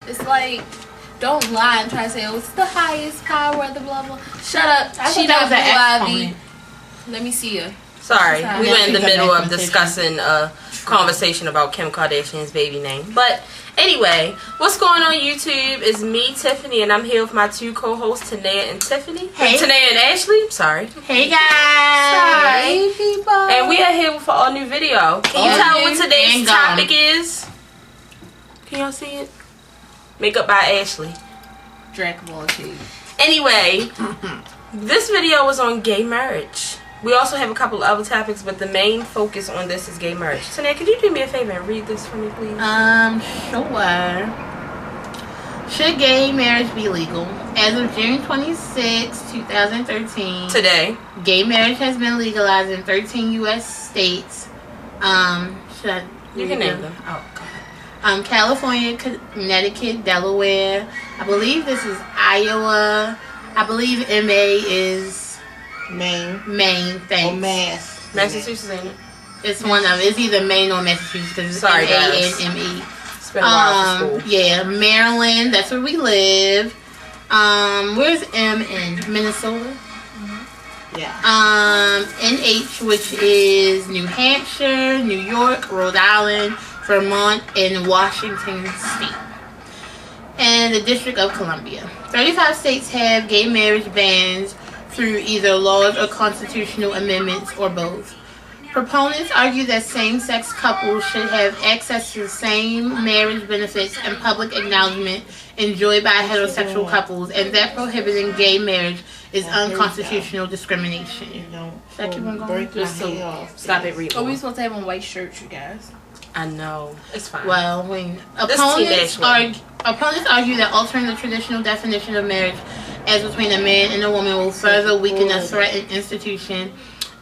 It's like, don't lie and try to say, oh, it's the highest power of the blah blah. Shut up. She not Blue Ivy. Let me see her. Sorry, we were in the middle of discussing a conversation about Kim Kardashian's baby name. But anyway, what's going on YouTube is me, Tiffany, and I'm here with my two co-hosts, Tanea and Tiffany. Hey. Tanea and Ashley. Sorry. Hey guys. Hey people. And we are here for a new video. Can you tell what today's topic is? Can y'all see it? Makeup by Ashley. Dragon Ball Z. Anyway, this video was on gay marriage. We also have a couple of other topics, but the main focus on this is gay marriage. Tanea, could you do me a favor and read this for me, please? Sure. Should gay marriage be legal? As of June 26, 2013, Today, gay marriage has been legalized in 13 U.S. states. You can name them. Oh, God. California, Connecticut, Delaware. I believe this is Iowa. I believe MA is Maine. Thanks. Or Mass. Massachusetts, ain't it? It's one of it's either Maine or Massachusetts because it's Sorry, MANME. It's been a while for school. Yeah, Maryland. That's where we live. Where's M in Minnesota? Yeah. NH, which is New Hampshire, New York, Rhode Island, Vermont, and Washington State. And the District of Columbia. 35 states have gay marriage bans through either laws or constitutional amendments or both. Proponents argue that same-sex couples should have access to the same marriage benefits and public acknowledgement enjoyed by heterosexual couples, and that prohibiting gay marriage is unconstitutional discrimination. Stop it, read. Oh, we supposed to have on white shirts, you guys. I know. It's fine. Well, when opponents argue that altering the traditional definition of marriage as between a man and a woman will further weaken a threatened institution,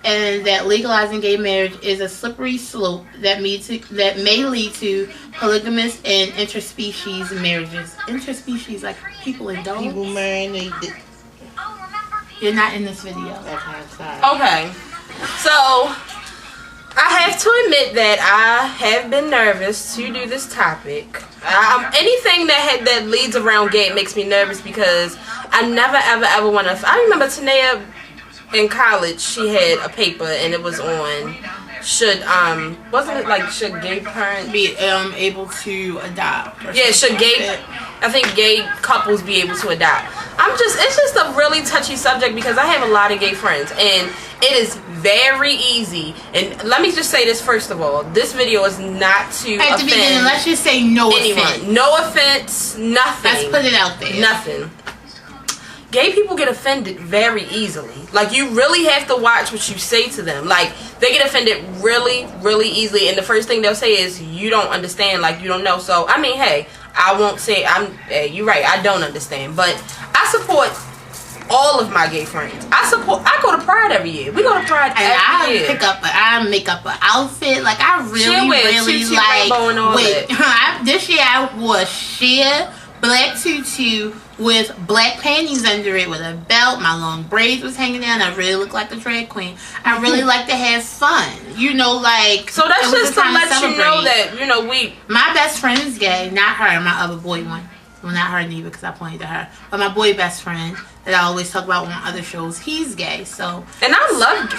and that legalizing gay marriage is a slippery slope that may lead to polygamous and interspecies marriages. Interspecies, like people and dogs? People marrying. You're not in this video. Okay. So, I have to admit that I have been nervous to do this topic. Anything that leads around gay makes me nervous because I never ever want to. I remember Tanea in college, she had a paper and it was on wasn't it like should gay parents be able to adopt? Yeah, should gay I think gay couples be able to adopt. It's just a really touchy subject because I have a lot of gay friends and it is very easy. And let me just say this first of all. This video is not to at the beginning, let's just say no anyone. Offense. No offense, nothing. Let's put it out there. Nothing. Gay people get offended very easily. Like, you really have to watch what you say to them. Like, they get offended really, really easily. And the first thing they'll say is, you don't understand. Like, you don't know. So, I mean, hey, I won't say, you're right, I don't understand. But I support all of my gay friends. I go to Pride every year. We go to Pride every year. I make up an outfit. Like, I really like, this year I wore sheer black tutu with black panties under it with a belt. My long braids was hanging down. I really looked like a drag queen. I really like to have fun. Like, so that's just to let you know that, my best friend's gay, not her, my other boy one. Well, not her neither because I pointed to her. But my boy best friend that I always talk about on other shows, he's gay. So, and I love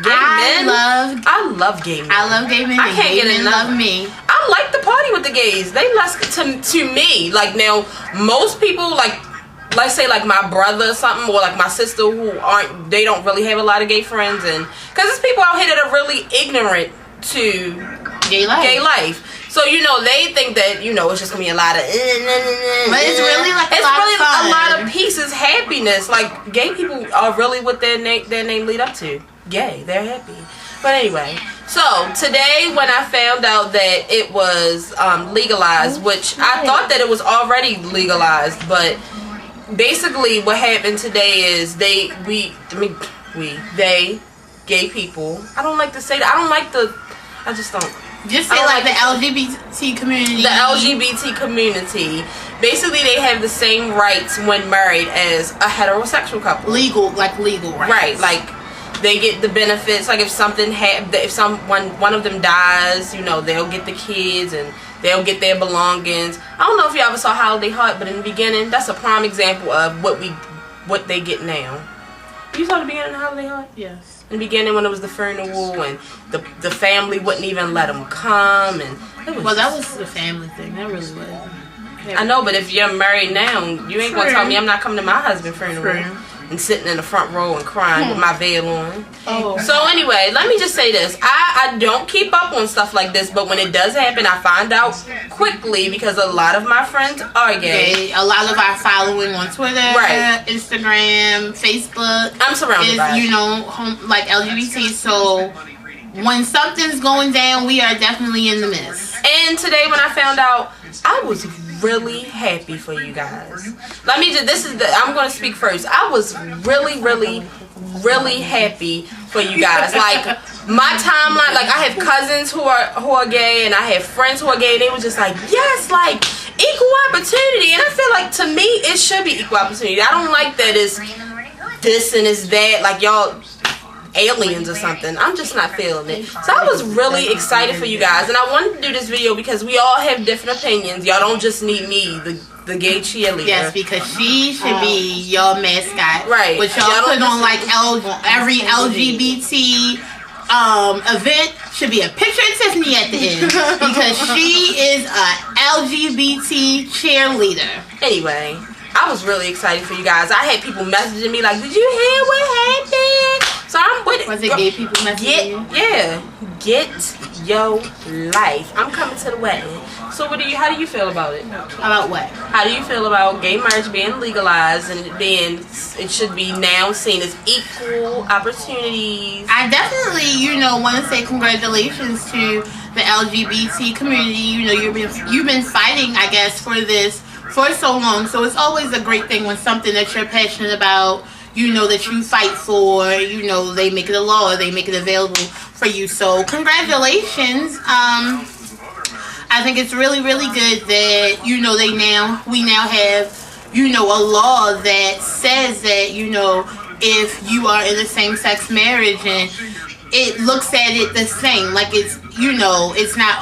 gay men. I love gay men. I love gay men. I can't get enough. Love me. I like to party with the gays. They to me. Like, now, most people, like, let's say like my brother or something, or like my sister they don't really have a lot of gay friends, and because there's people out here that are really ignorant to gay life. So, they think that, it's just going to be a lot of... But it's really like a lot of peace. It's happiness. Like, gay people are really what their name lead up to. Gay. They're happy. But anyway. So, today when I found out that it was legalized, which I thought that it was already legalized, but basically what happened today is gay people... I don't like to say that. I just don't... Just say like the LGBT community. The LGBT community. Basically, they have the same rights when married as a heterosexual couple. Legal rights. Right, like they get the benefits. Like if something one of them dies, they'll get the kids and They'll get their belongings. I don't know if you ever saw Holiday Heart, but in the beginning, that's a prime example of what they get now. You saw the beginning of Holiday Heart? Yes. In the beginning, when it was the funeral and the family wouldn't even let them come, and that was the family thing. That really was. I know, but if you're married now, you ain't gonna tell me I'm not coming to my husband's funeral and sitting in the front row and crying with my veil on. Oh. So anyway, let me just say this. I don't keep up on stuff like this, but when it does happen, I find out quickly because a lot of my friends are gay. A lot of our following on Twitter, Instagram, Facebook. I'm surrounded by it. You know, like LGBT. So when something's going down, we are definitely in the midst. And today when I found out, I was really happy for you guys. I'm going to speak first. I was really, really, really happy for you guys. Like, my timeline, like, I have cousins who are gay, and I have friends who are gay, and they were just like, yes, like, equal opportunity. And I feel like, to me, it should be equal opportunity. I don't like that it's this and it's that, like, y'all aliens or something. I'm just not feeling it. So I was really excited for you guys, and I wanted to do this video because we all have different opinions. Y'all don't just need me, the gay cheerleader. Yes, because she should be your mascot. Right. Which y'all put on like every LGBT event should be a picture of Tiffany at the end because she is a LGBT cheerleader. Anyway, I was really excited for you guys. I had people messaging me like, did you hear what happened? So I'm with it. Was it gay people messaging you? Yeah. Get your life. I'm coming to the wedding. So how do you feel about it? About what? How do you feel about gay marriage being legalized and it should be now seen as equal opportunities? I definitely, want to say congratulations to the LGBT community. You've been fighting, I guess, for this for so long. So it's always a great thing when something that you're passionate about, that you fight for, they make it a law, they make it available for you. So congratulations. I think it's really, really good that, we now have, a law that says that, if you are in a same-sex marriage and it looks at it the same, like it's, it's not,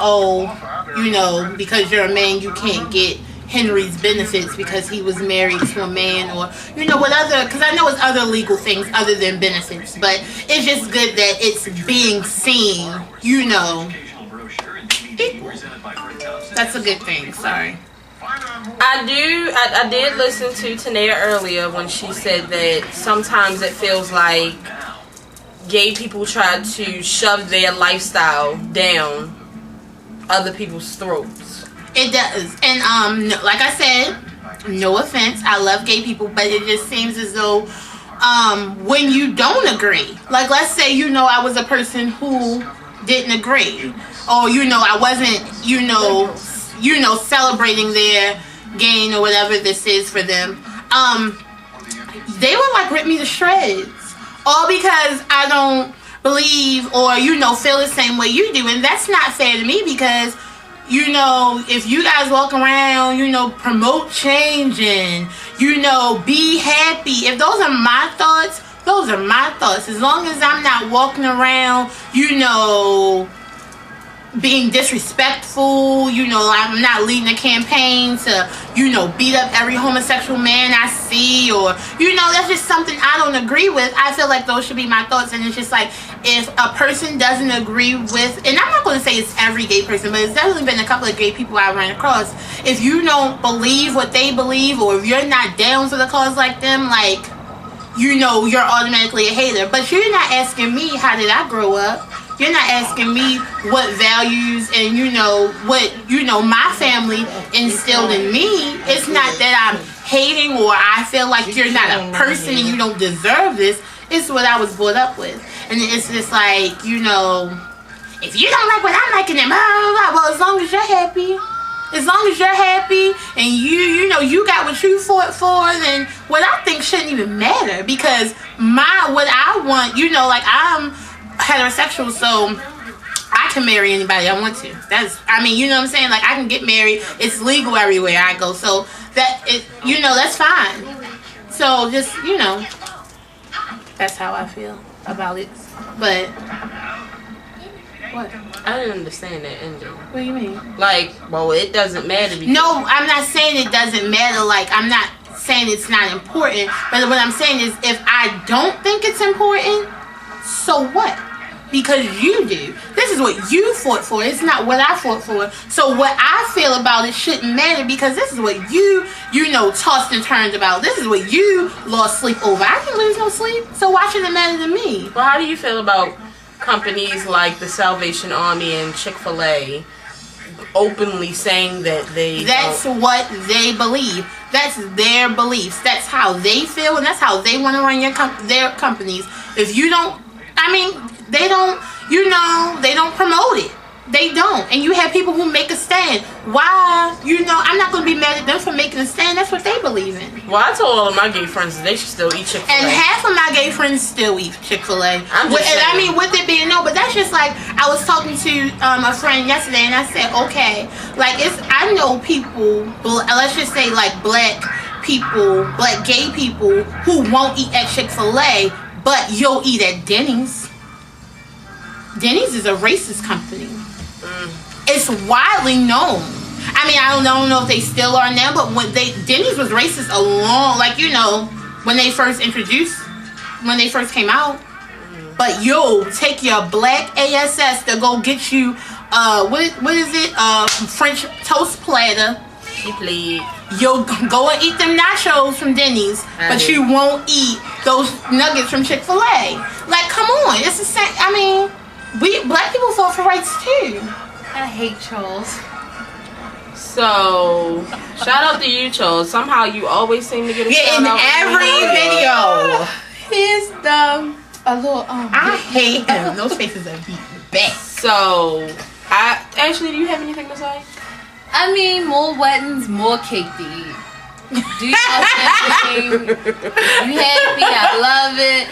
because you're a man, you can't get Henry's benefits because he was married to a man, or what other, because I know it's other legal things other than benefits, but it's just good that it's being seen, equal. That's a good thing. Sorry. I did listen to Tanea earlier when she said that sometimes it feels like gay people try to shove their lifestyle down other people's throats. It does. And like I said, no offense, I love gay people, but it just seems as though when you don't agree, like let's say I was a person who didn't agree, or I wasn't celebrating their gain or whatever this is for them, they would like rip me to shreds, all because I don't believe or feel the same way you do. And that's not fair to me because if you guys walk around, promote change and, be happy. If those are my thoughts, those are my thoughts. As long as I'm not walking around, being disrespectful, I'm not leading a campaign to, beat up every homosexual man I see, or, that's just something I don't agree with. I feel like those should be my thoughts. And it's just like, if a person doesn't agree with, and I'm not going to say it's every gay person, but it's definitely been a couple of gay people I ran across. If you don't believe what they believe, or if you're not down for the cause like them, like, you're automatically a hater. But you're not asking me, how did I grow up? You're not asking me what values and, what, my family instilled in me. It's not that I'm hating or I feel like you're not a person and you don't deserve this. It's what I was brought up with. And it's just like, if you don't like what I'm liking, then well, as long as you're happy. As long as you're happy and you got what you fought for, then what I think shouldn't even matter. Because what I want, like I'm heterosexual, so I can marry anybody I want to. You know what I'm saying? Like I can get married. It's legal everywhere I go. So that's fine. So just, that's how I feel about it. But What? I didn't understand that ending. What do you mean? Like, well, it doesn't matter. Because No, I'm not saying it doesn't matter. Like, I'm not saying it's not important. But what I'm saying is, if I don't think it's important, so what? Because you do. This is what you fought for. It's not what I fought for. So what I feel about it shouldn't matter because this is what you tossed and turned about. This is what you lost sleep over. I didn't lose no sleep. So why should it matter to me? Well, how do you feel about companies like the Salvation Army and Chick-fil-A openly saying that That's what they believe. That's their beliefs. That's how they feel, and that's how they want to run their companies. If you don't, they don't, they don't promote it. They don't. And you have people who make a stand. Why? I'm not going to be mad at them for making a stand. That's what they believe in. Well, I told all of my gay friends that they should still eat Chick-fil-A. And half of my gay friends still eat Chick-fil-A. With it being but that's just like, I was talking to a friend yesterday, and I said, okay, like, I know people, let's just say, like, black gay people who won't eat at Chick-fil-A, but you'll eat at Denny's. Denny's is a racist company. It's widely known. I don't know if they still are now, but Denny's was racist when they first came out. But you'll take your black ASS to go get you what is it? French toast platter. You'll go and eat them nachos from Denny's, but you won't eat those nuggets from Chick-fil-A. Like, come on, it's the same. We black people fought for rights too. I hate Charles. So, shout out to you, Charles. Somehow you always seem to get a shout out. In every video. He's a little I hate him. Those faces are beat back. So, Ashley, do you have anything to say? More weddings, more cake to eat. Do you know something? You happy? I love it.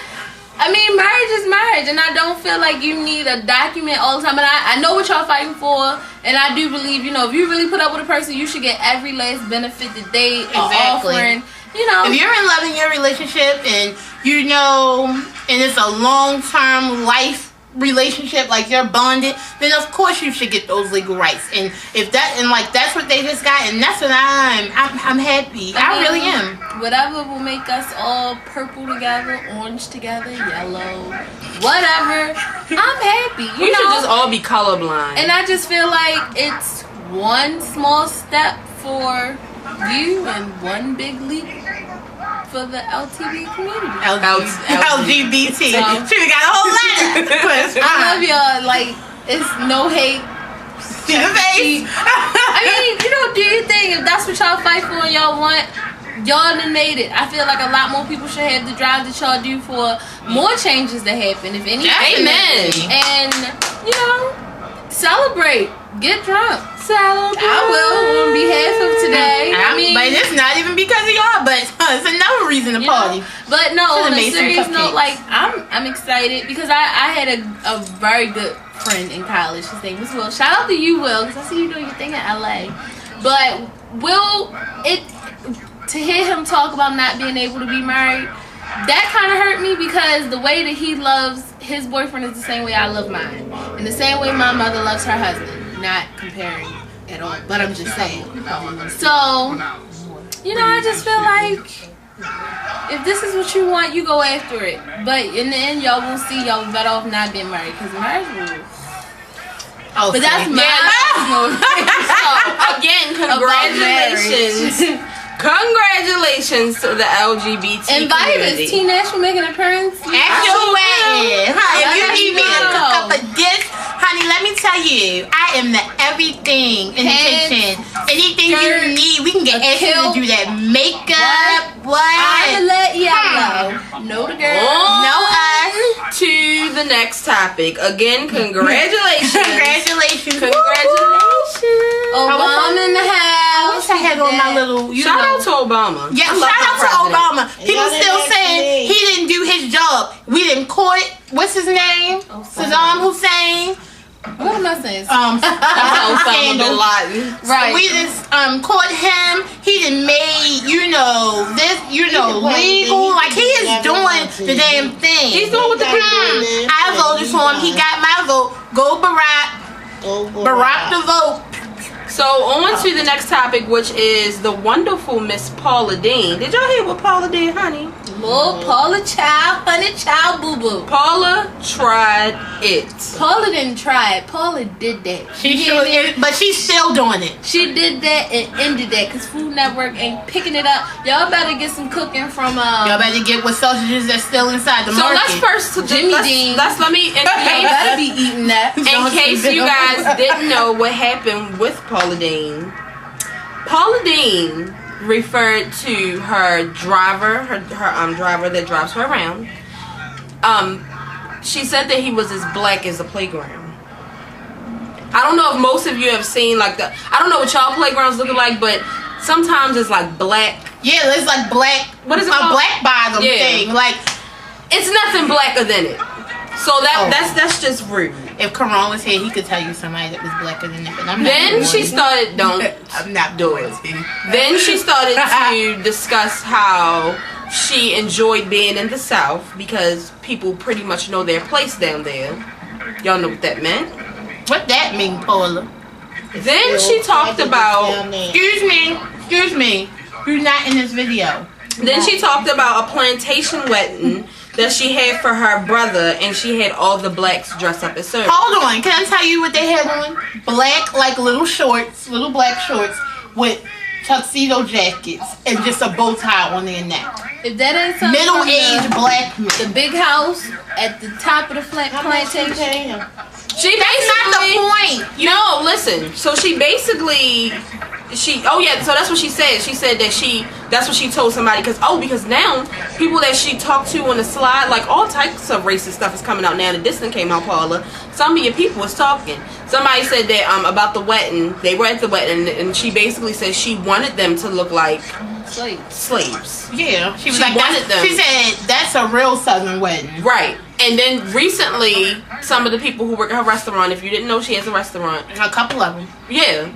Marriage is marriage, and I don't feel like you need a document all the time. And I know what y'all fighting for, and I do believe, if you really put up with a person, you should get every last benefit that they are offering. If you're in love in your relationship, and and it's a long-term life relationship, like you're bonded, then of course you should get those legal rights. And if that's what they just got, and that's what I'm happy. I really am. Whatever will make us all purple together, orange together, yellow, whatever. I'm happy. We should just all be colorblind. And I just feel like it's one small step for you and one big leap for the LGBT community. LGBT. She got a whole letter. I love y'all. Like, it's no hate. See the face. Do your thing. If that's what y'all fight for and y'all want, y'all done made it. I feel like a lot more people should have the drive that y'all do for more changes to happen. If anything. Amen. And, celebrate. Get drunk. Celebrate. I will on behalf of today. But it's not even because of y'all, but it's another reason to party. But no, on a serious note, like, I'm excited because I had a very good friend in college. His name was Will. Shout out to you, Will, because I see you doing your thing in LA. But Will, to hear him talk about not being able to be married, that kind of hurt me because the way that he loves his boyfriend is the same way I love mine. And the same way my mother loves her husband. Not comparing at all, but I'm just saying. So, I just feel like if this is what you want, you go after it. But in the end, y'all will see y'all better off not being married because marriage will. But that's my So, again, congratulations. Congratulations to the LGBT Invite community. us. Teen Nash will make an appearance. Actual wedding. If you need me to cook up a dish, honey, let me tell you, I am the everything in the kitchen. Anything you need, we can get Ashley to do that. Makeup, what? I'ma let y'all know. Know the girl. Know us. To the next topic. Again, congratulations. Congratulations. Obama in the house. I wish I had on my little. Shout out to Obama. Yeah, shout out to Obama. People still saying he didn't do his job. We didn't court. What's his name? Saddam Hussein. What am I saying? Osama bin Laden. Right. We just caught him. He done made legal. Like he is doing the damn thing. He's doing what the people. I voted for him. He got my vote. Go Barack. Oh, boy. Barack the vote. So on to the next topic, which is the wonderful Miss Paula Deen. Did y'all hear what Paula did, honey? Oh, Paula child, honey child, boo boo. Paula tried it. Paula didn't try it. Paula did that. She sure is, but she's still doing it. She did that and ended that because Food Network ain't picking it up. Y'all better get some cooking from Y'all better get what sausages that's still inside the market. So let's first Jimmy Dean. Let me Y'all better be eating that. in case you guys didn't know what happened with Paula Deen. Paula Deen referred to her driver, her driver that drives her around. She said that he was as black as the playground. I don't know if most of you have seen like I don't know what y'all playgrounds looking like, but sometimes it's like black. Yeah, it's like black. What is it a called? black bottom thing. Like it's nothing blacker than it. So that's just rude. if Karan was here, he could tell you somebody that was blacker than him. But I'm not. Then she started. I'm not doing it. Then she started to discuss how she enjoyed being in the South because people pretty much know their place down there. Y'all know what that meant. What that mean, Paula? Then she talked about. Excuse me. You're not in this video. Then she talked about a plantation wedding that she had for her brother, and she had all the blacks dressed up as servants. Hold on, can I tell you what they had on? Black, like little shorts, little black shorts with tuxedo jackets and just a bow tie on their neck. If that ain't something Middle-aged black men. the big house at the top of the plantation. That's not the point. No, listen. So she basically, so that's what she said. She said that that's what she told somebody because now people that she talked to on the slide, like all types of racist stuff is coming out now. The distant came out, Paula. Some of your people was talking. Somebody said that about the wedding. They were at the wedding, and she basically said she wanted them to look like slaves. Yeah, she wanted them. She said that's a real Southern wedding, right? And then recently, some of the people who work at her restaurant, if you didn't know, she has a restaurant. A couple of them. Yeah.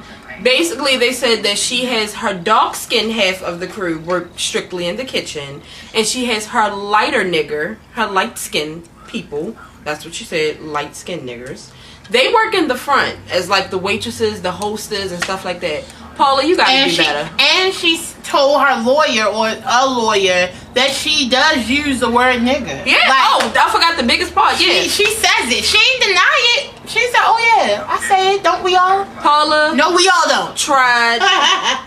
Basically, they said that she has her dark-skinned half of the crew work strictly in the kitchen, and she has her light-skinned people. That's what she said, light-skinned niggers. They work in the front as like the waitresses, the hostess, and stuff like that. Paula, you gotta do better. And she told her lawyer or a lawyer that she does use the word nigger. Yeah. I forgot the biggest part. Yeah. She says it. She ain't deny it. She said, "Oh yeah, I say it. Don't we all?" Paula. No, we all don't. Tried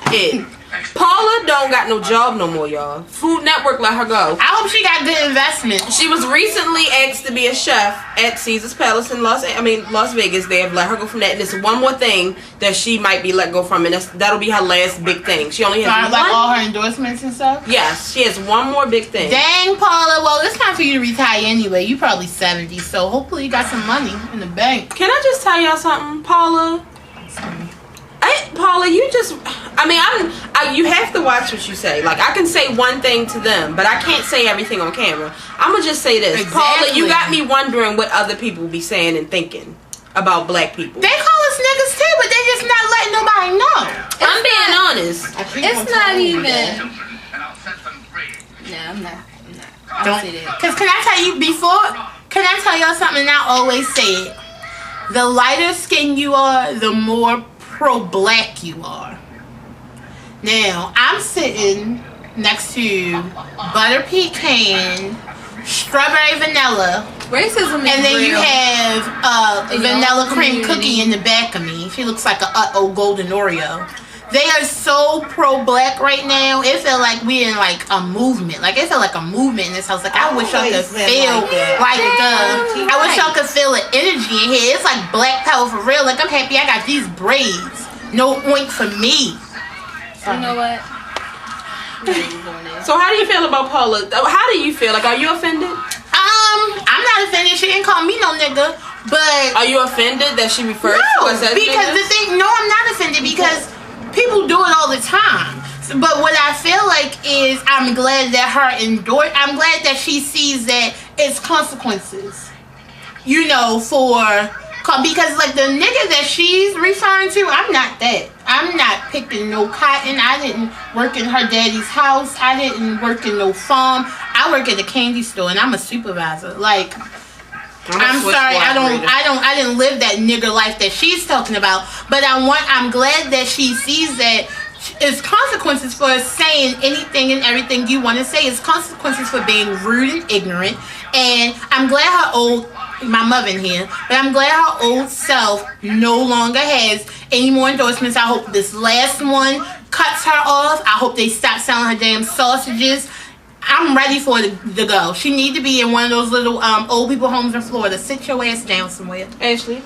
it. Paula don't got no job no more, y'all. Food Network let her go. I hope she got good investment. She was recently asked to be a chef at Caesar's Palace in Las Vegas. They have let her go from that. And it's one more thing that she might be let go from, and that'll be her last big thing. She only has like all her endorsements and stuff? Yes, she has one more big thing. Dang, Paula. Well, it's time for you to retire anyway. You probably 70, so hopefully you got some money in the bank. Can I just tell y'all something, Paula? Paula, you have to watch what you say. Like, I can say one thing to them, but I can't say everything on camera. I'm going to just say this. Exactly. Paula, you got me wondering what other people be saying and thinking about black people. They call us niggas too, but they just not letting nobody know. I'm being honest. It's not even. No, I'm not. Don't say that. Because can I tell y'all something I always say it? The lighter skin you are, the more pro-black you are. Now, I'm sitting next to butter pecan, strawberry vanilla, Racism is and then real. you have vanilla cream cookie in the back of me. She looks like a golden Oreo. They are so pro-black right now. It felt like we're in like a movement. Like it felt like a movement in this house. Like I wish I could feel I wish I could feel the energy in here. It's like black power for real. Like I'm happy I got these braids. No oink for me. You know what? So how do you feel about Paula? How do you feel? Like, are you offended? I'm not offended. She didn't call me no nigga. But are you offended that she referred to us as because niggas? I'm not offended because people do it all the time. But what I feel like is I'm glad that I'm glad that she sees that it's consequences. Because like the nigga that she's referring to, I'm not that. I'm not picking no cotton. I didn't work in her daddy's house. I didn't work in no farm. I work at a candy store and I'm a supervisor. Like, I'm sorry, I didn't live that nigger life that she's talking about. But I'm glad that she sees that it's consequences for saying anything and everything you want to say. It's consequences for being rude and ignorant. And I'm glad my mother in here, but I'm glad her old self no longer has any more endorsements. I hope this last one cuts her off. I hope they stop selling her damn sausages. I'm ready for it to go. She need to be in one of those little old people homes in Florida. Sit your ass down somewhere. Ashley?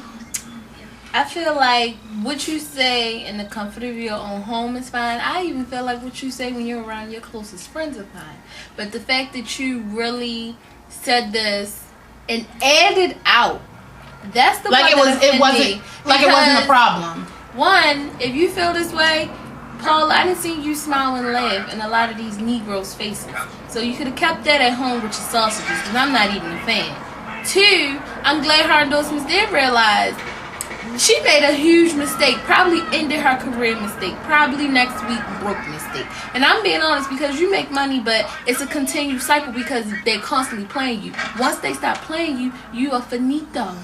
I feel like what you say in the comfort of your own home is fine. I even feel like what you say when you're around your closest friends are fine. But the fact that you really said this and added out, that's the like part it wasn't a problem. One, if you feel this way, Paula, I didn't see you smile and laugh in a lot of these Negroes' faces. So you could have kept that at home with your sausages, because I'm not even a fan. Two, I'm glad her endorsements did realize she made a huge mistake, probably ended her career mistake, probably next week broke mistake. And I'm being honest, because you make money, but it's a continued cycle because they're constantly playing you. Once they stop playing you, you are finito.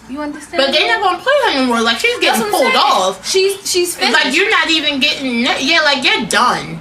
You understand? But they're not gonna play her anymore. Like, she's getting pulled off. She's finished. Like, you're not even getting. Yeah, like, you're done.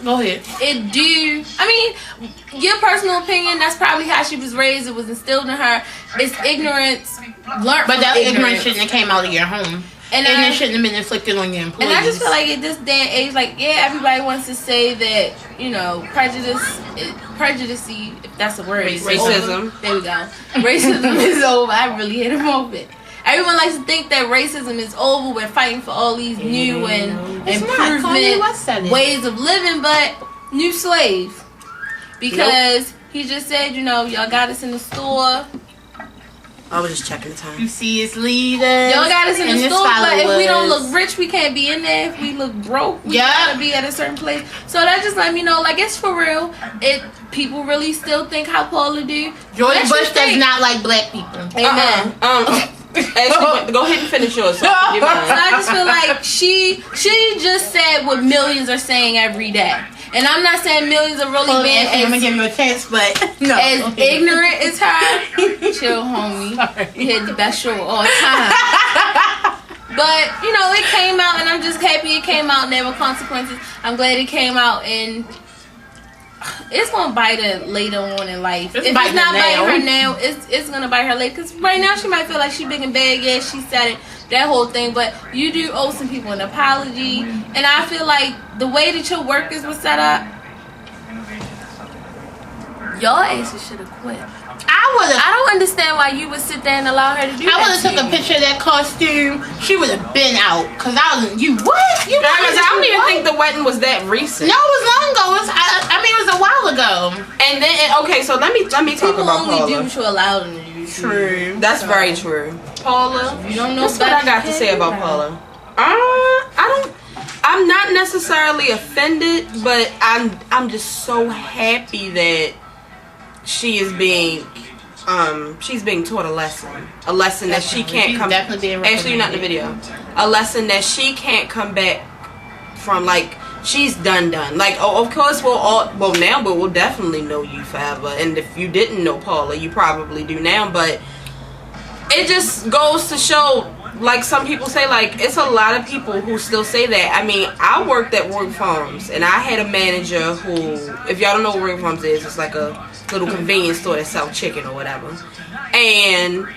Go ahead. I mean, your personal opinion, that's probably how she was raised. It was instilled in her. It's ignorance. Learned but that ignorance shouldn't have came out of your home. And it shouldn't have been inflicted on your employees. And I just feel like at this day and age, like, yeah, everybody wants to say that, you know, prejudice, if that's a word. Racism. There we go. Racism is over. I really hit a moment. Everyone likes to think that racism is over. We're fighting for all these new and improvement ways of living, but new slave. Because he just said, you know, y'all got us in the store. I was just checking the time. You see his leaders. Y'all got us in the store, but if we don't look rich, we can't be in there. If we look broke, we gotta be at a certain place. So that just let me know, like, it's for real. People really still think how Paula do. George Bush does not like black people. Amen. Actually, go ahead and finish yours. So I just feel like she just said what millions are saying every day. And I'm not saying millions are really being I'm gonna give you a chance, but no. As ignorant as her. Chill, homie. Sorry. You had the best show of all time. But, you know, it came out, and I'm just happy it came out and there were consequences. I'm glad it came out, and it's gonna bite her later on in life. If it's not biting her now, it's gonna bite her later. Because right now she might feel like she big and bad. Yeah, she said it, that whole thing. But you do owe some people an apology. And I feel like the way that your workers were set up, y'all asses should have quit. I don't understand why you would sit there and allow her to do that. I would have took a picture of that costume. She would have been out. Because I don't even think the wedding was that recent. No, it was long ago. It was a while ago. And then, okay, so let me talk about Paula. People only do what you allow them to do. True. That's very true. Paula, you don't know. That's what I got to say about Paula. I'm not necessarily offended, but I'm just so happy that she is being she's being taught a lesson that she can't come. Actually, you're not in the video. A lesson that she can't come back from. Like, she's done. Like, of course we'll definitely know you forever. And if you didn't know Paula, you probably do now. But it just goes to show, like some people say, like, it's a lot of people who still say that. I mean, I worked at Royal Farms, and I had a manager who, if y'all don't know what Royal Farms is, it's like a little convenience store that sells chicken or whatever. And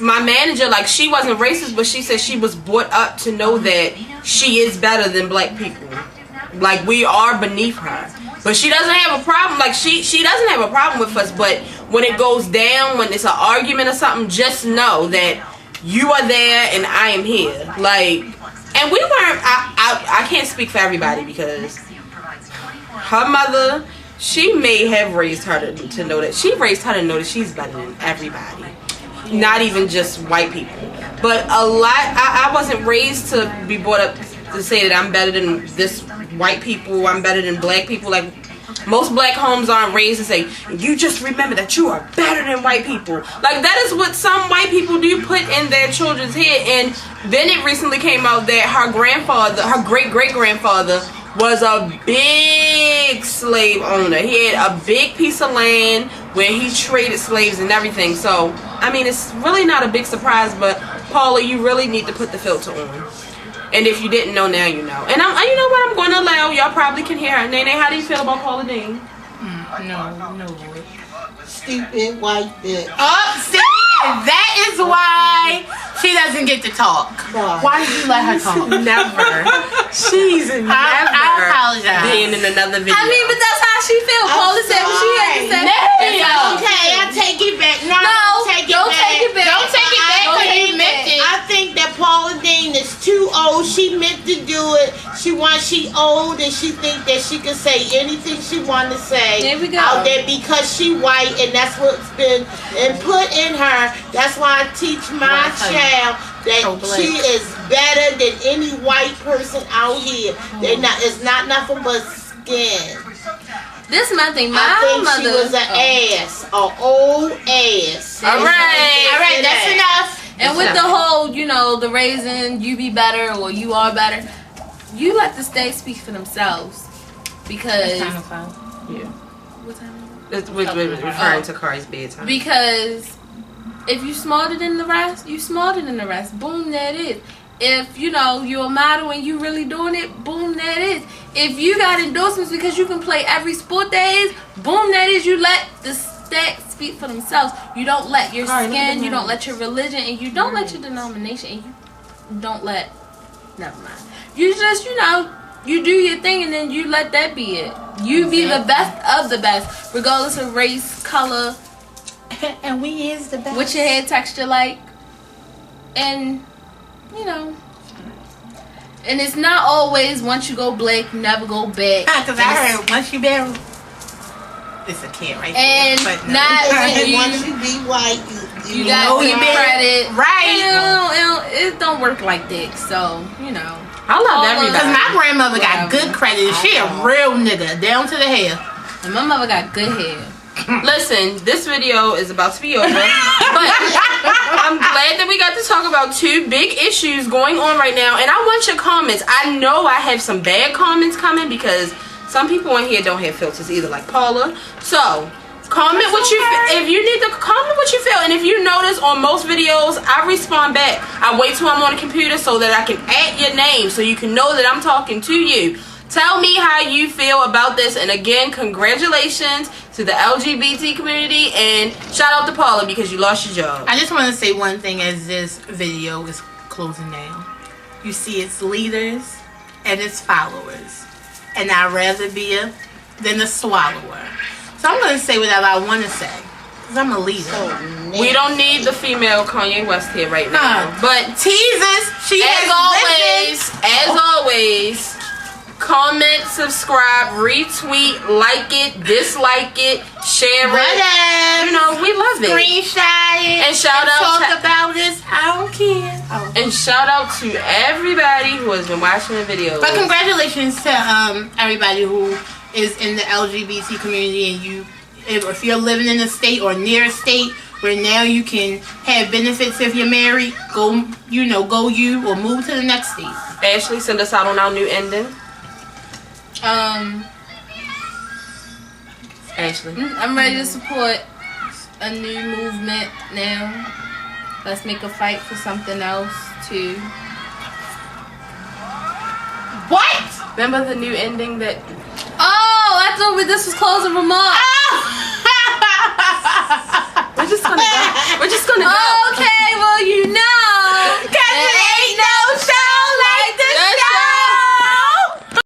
my manager, like, she wasn't racist, but she said she was brought up to know that she is better than black people. Like, we are beneath her. But she doesn't have a problem. Like, she doesn't have a problem with us, but when it goes down, when it's an argument or something, just know that you are there and I am here. Like, and we weren't, I can't speak for everybody, because her mother, she may have raised her to know that, she's better than everybody. Not even just white people. But I wasn't raised to be brought up to say that I'm better than this white people, I'm better than black people. Like, most black homes aren't raised to say, you just remember that you are better than white people. Like, that is what some white people do put in their children's head. And then it recently came out that her great-great-grandfather was a big slave owner. He had a big piece of land where he traded slaves and everything. So, I mean, it's really not a big surprise, but Paula, you really need to put the filter on. And if you didn't know, now you know. And you know what? I'm going to allow, y'all probably can hear her. Nene, how do you feel about Paula Deen? No. Stupid white bitch. Oh, see, that is why she doesn't get to talk. Why did you let her talk? Never. She's never I apologize. being in another video. I mean, but that's how she feels. Paula said what she had to say. Okay, I take it back. No, Don't take take it back. Don't take it back Don't because take you it meant back. it. I think that Paula Deen is too old. She meant to do it. She old and she think that she can say anything she want to say There we go. out there because she white, and that's what's been input in her. That's why I teach my child that she is better than any white person out here. It's not nothing but skin. This is my thing. My I think mother she was an ass, an old ass. All right, That's enough. And with the whole, the raising, you be better or you are better, you let the state speak for themselves. Because... Yeah. What time It's referring to Kari's bedtime. Because if you smarter than the rest, you smarter than the rest. Boom, that is. If, you're a model and you really doing it, boom, that is. If you got endorsements because you can play every sport there is, boom, that is. You let the state speak for themselves. You don't let your skin, you don't let your religion, and you don't let your denomination, and you don't let... Never mind. You just, you do your thing and then you let that be it. You be the best of the best, regardless of race, color, And we is the best. what your hair texture like, and and it's not always once you go black, never go back. Because I heard once you bear, it's a kid right And there. But no. not Once you be white, you got to give credit. Right. It don't work like that. So I love everybody. Because my grandmother got good credit. She a real nigga, down to the hair. and my mother got good hair. Listen, this video is about to be over, but I'm glad that we got to talk about two big issues going on right now, and I want your comments. I know I have some bad comments coming because some people in here don't have filters either, like Paula. So, comment what you feel. If you need to comment what you feel, and if you notice on most videos, I respond back. I wait till I'm on the computer so that I can add your name so you can know that I'm talking to you. Tell me how you feel about this, and again, congratulations to the LGBT community, and shout out to Paula because you lost your job. I just want to say one thing as this video is closing down. You see its leaders and its followers, and I'd rather be a than a swallower. So I'm going to say whatever I want to say because I'm a leader. We don't need the female Kanye West here right now, but teasers. She as always, comment, subscribe, retweet, like it, dislike it, share it. We love it. Screenshot it. And shout out talk about this. I don't care. And shout out to everybody who has been watching the video. But congratulations to everybody who is in the LGBT community, and if you're living in a state or near a state where now you can have benefits if you're married, go you or move to the next state. Ashley, send us out on our new ending. Ashley, I'm ready to support a new movement now. Let's make a fight for something else too. What? remember the new ending that... Oh, I thought this was closing remarks. We're just gonna go. We're just gonna go. Oh,